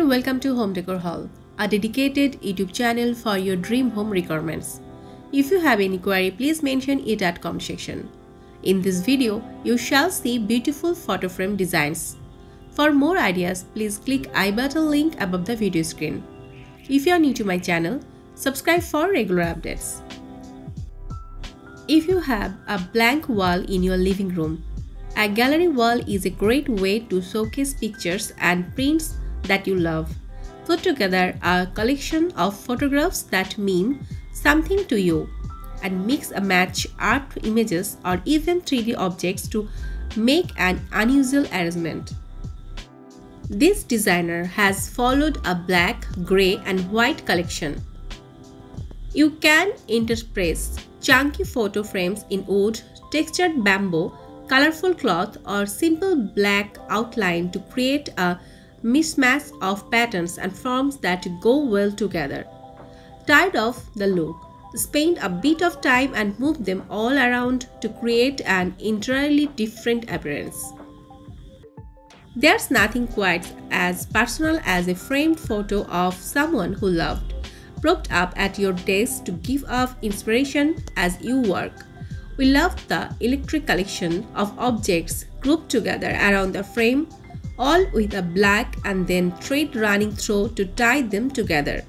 and welcome to Home Decor Hall, a dedicated YouTube channel for your dream home requirements. If you have any query, please mention it at comment section. In this video, you shall see beautiful photo frame designs. For more ideas, please click I button link above the video screen. If you are new to my channel, subscribe for regular updates. If you have a blank wall in your living room, a gallery wall is a great way to showcase pictures and prints that you love. Put together a collection of photographs that mean something to you and mix and match art images or even 3D objects to make an unusual arrangement. This designer has followed a black, grey and white collection. You can intersperse chunky photo frames in wood, textured bamboo, colorful cloth or simple black outline to create a mismatch of patterns and forms that go well together. Tired of the look, spend a bit of time and move them all around to create an entirely different appearance. There's nothing quite as personal as a framed photo of someone who loved, propped up at your desk to give off inspiration as you work. We love the electric collection of objects grouped together around the frame, all with a black and then thread running through to tie them together.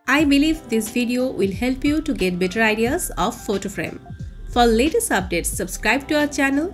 I believe this video will help you to get better ideas of photo frame. For latest updates, subscribe to our channel